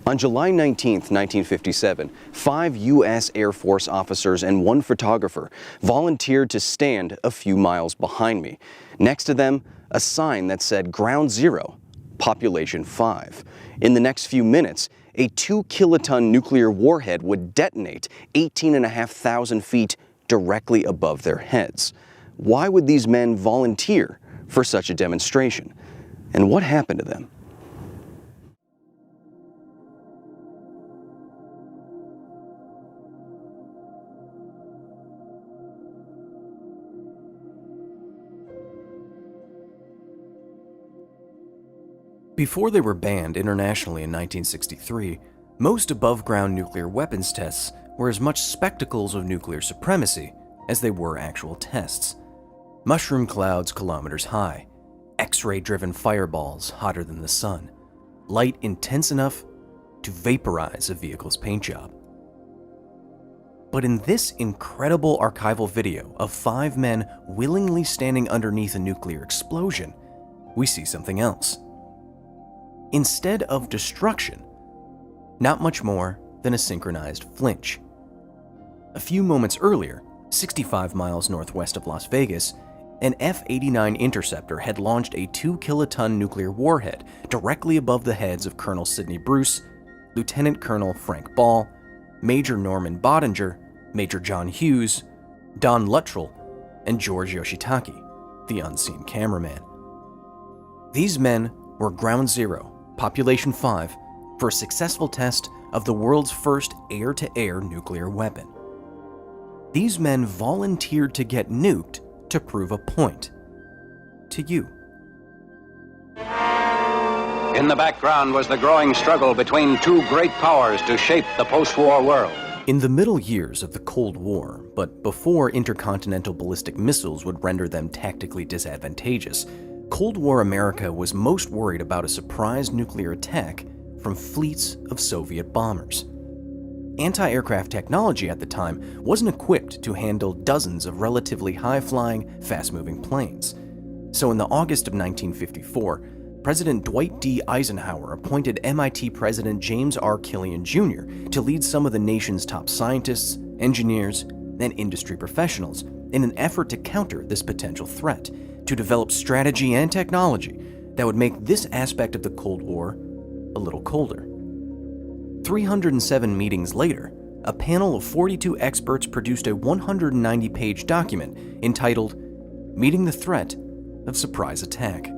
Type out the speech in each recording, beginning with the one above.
On July 19, 1957, 5 U.S. Air Force officers and 1 photographer volunteered to stand a few miles behind me. Next to them, a sign that said Ground Zero, Population 5. In the next few minutes, a 2-kiloton nuclear warhead would detonate 18,500 feet directly above their heads. Why would these men volunteer for such a demonstration? And what happened to them? Before they were banned internationally in 1963, most above-ground nuclear weapons tests were as much spectacles of nuclear supremacy as they were actual tests. Mushroom clouds kilometers high, X-ray-driven fireballs hotter than the sun, light intense enough to vaporize a vehicle's paint job. But in this incredible archival video of 5 men willingly standing underneath a nuclear explosion, we see something else. Instead of destruction, not much more than a synchronized flinch. A few moments earlier, 65 miles northwest of Las Vegas, an F-89 interceptor had launched a 2-kiloton nuclear warhead directly above the heads of Colonel Sidney Bruce, Lieutenant Colonel Frank Ball, Major Norman Bottinger, Major John Hughes, Don Luttrell, and George Yoshitake, the unseen cameraman. These men were Ground Zero, Population 5, for a successful test of the world's first air-to-air nuclear weapon. These men volunteered to get nuked to prove a point. To you. In the background was the growing struggle between 2 great powers to shape the post-war world. In the middle years of the Cold War, but before intercontinental ballistic missiles would render them tactically disadvantageous, Cold War America was most worried about a surprise nuclear attack from fleets of Soviet bombers. Anti-aircraft technology at the time wasn't equipped to handle dozens of relatively high-flying, fast-moving planes. So in the August of 1954, President Dwight D. Eisenhower appointed MIT President James R. Killian Jr. to lead some of the nation's top scientists, engineers, and industry professionals in an effort to counter this potential threat, to develop strategy and technology that would make this aspect of the Cold War a little colder. 307 meetings later, a panel of 42 experts produced a 190-page document entitled Meeting the Threat of Surprise Attack.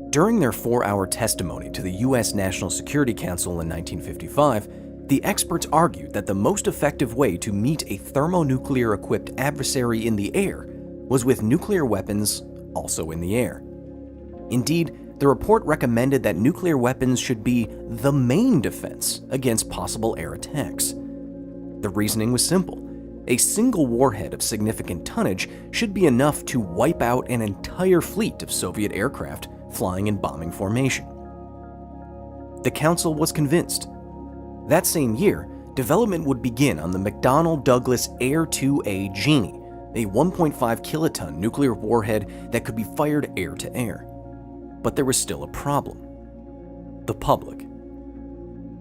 During their 4-hour testimony to the U.S. National Security Council in 1955, the experts argued that the most effective way to meet a thermonuclear-equipped adversary in the air was with nuclear weapons also in the air. Indeed, the report recommended that nuclear weapons should be the main defense against possible air attacks. The reasoning was simple. A single warhead of significant tonnage should be enough to wipe out an entire fleet of Soviet aircraft flying in bombing formation. The Council was convinced. That same year, development would begin on the McDonnell Douglas Air-2A Genie, a 1.5 kiloton nuclear warhead that could be fired air-to-air. But there was still a problem. The public.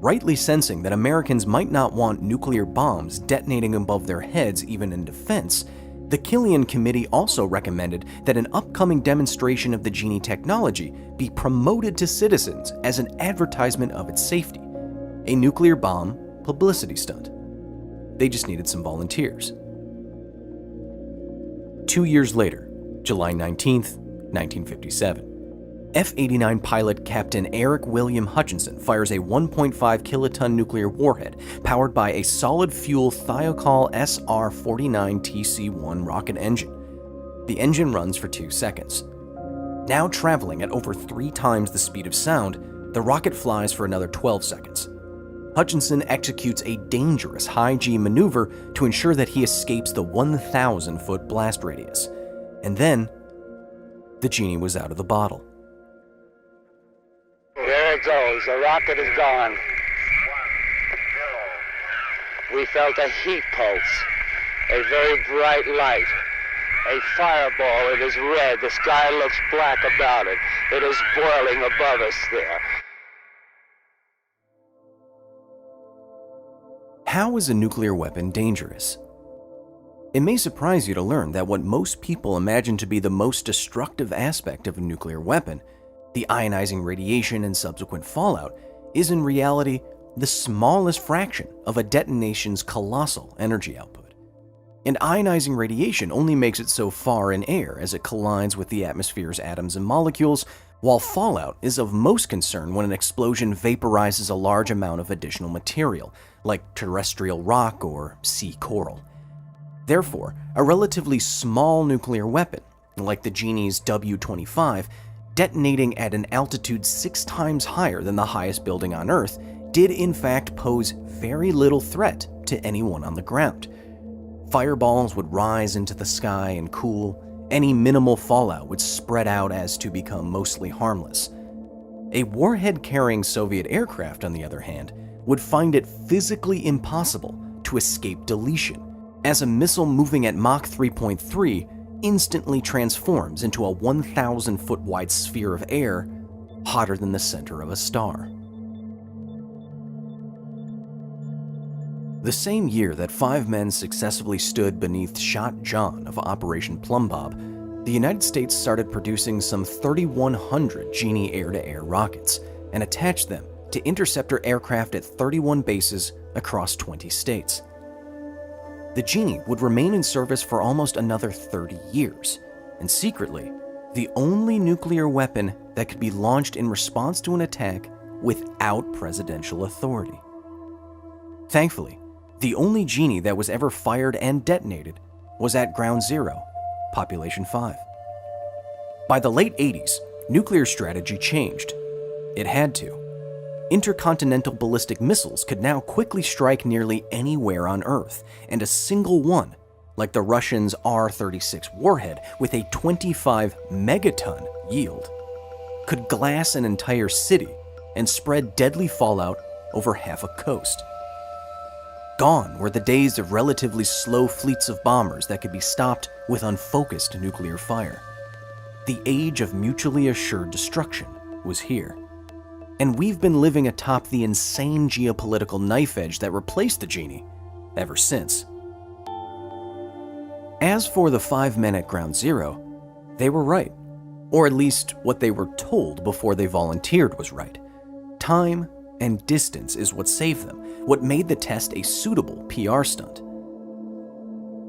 Rightly sensing that Americans might not want nuclear bombs detonating above their heads even in defense, the Killian Committee also recommended that an upcoming demonstration of the Genie technology be promoted to citizens as an advertisement of its safety, a nuclear bomb publicity stunt. They just needed some volunteers. 2 years later, July 19th, 1957, F-89 pilot Captain Eric William Hutchinson fires a 1.5 kiloton nuclear warhead powered by a solid-fuel Thiokol SR-49TC-1 rocket engine. The engine runs for 2 seconds. Now traveling at over 3 times the speed of sound, the rocket flies for another 12 seconds. Hutchinson executes a dangerous high-G maneuver to ensure that he escapes the 1,000-foot blast radius. And then, the genie was out of the bottle. There it goes. The rocket is gone. We felt a heat pulse, a very bright light, a fireball. It is red. The sky looks black about it. It is boiling above us there. How is a nuclear weapon dangerous? It may surprise you to learn that what most people imagine to be the most destructive aspect of a nuclear weapon, the ionizing radiation and subsequent fallout, is in reality the smallest fraction of a detonation's colossal energy output. And ionizing radiation only makes it so far in air as it collides with the atmosphere's atoms and molecules, while fallout is of most concern when an explosion vaporizes a large amount of additional material, like terrestrial rock or sea coral. Therefore, a relatively small nuclear weapon, like the Genie's W-25, detonating at an altitude 6 times higher than the highest building on Earth, did in fact pose very little threat to anyone on the ground. Fireballs would rise into the sky and cool. Any minimal fallout would spread out as to become mostly harmless. A warhead-carrying Soviet aircraft, on the other hand, would find it physically impossible to escape deletion, as a missile moving at Mach 3.3 instantly transforms into a 1,000-foot wide sphere of air, hotter than the center of a star. The same year that 5 men successfully stood beneath Shot John of Operation Plum Bob, the United States started producing some 3,100 Genie air-to-air rockets and attached them to interceptor aircraft at 31 bases across 20 states. The Genie would remain in service for almost another 30 years, and secretly, the only nuclear weapon that could be launched in response to an attack without presidential authority. Thankfully, the only Genie that was ever fired and detonated was at Ground Zero, Population 5. By the late 80s, nuclear strategy changed. It had to. Intercontinental ballistic missiles could now quickly strike nearly anywhere on Earth, and a single one, like the Russians' R-36 warhead with a 25 megaton yield, could glass an entire city and spread deadly fallout over half a coast. Gone were the days of relatively slow fleets of bombers that could be stopped with unfocused nuclear fire. The age of mutually assured destruction was here. And we've been living atop the insane geopolitical knife edge that replaced the Genie ever since. As for the 5 men at Ground Zero, they were right. Or at least what they were told before they volunteered was right. Time and distance is what saved them, what made the test a suitable PR stunt.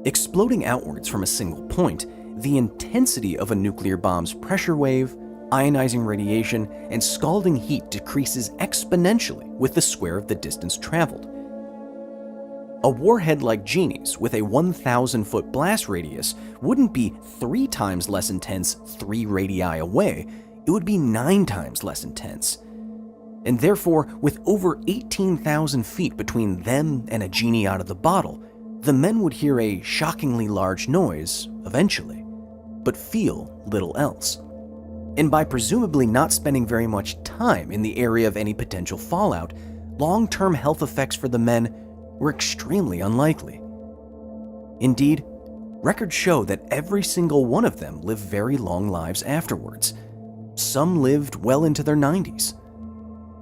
Exploding outwards from a single point, the intensity of a nuclear bomb's pressure wave, ionizing radiation, and scalding heat decreases exponentially with the square of the distance traveled. A warhead like Genie's with a 1,000-foot blast radius wouldn't be 3 times less intense 3 radii away, it would be 9 times less intense. And therefore, with over 18,000 feet between them and a Genie out of the bottle, the men would hear a shockingly large noise eventually, but feel little else. And by presumably not spending very much time in the area of any potential fallout, long-term health effects for the men were extremely unlikely. Indeed, records show that every single one of them lived very long lives afterwards. Some lived well into their 90s.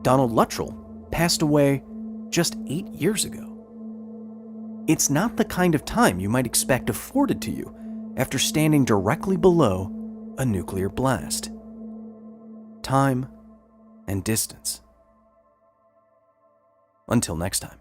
Donald Luttrell passed away just 8 years ago. It's not the kind of time you might expect afforded to you after standing directly below a nuclear blast. Time and distance. Until next time.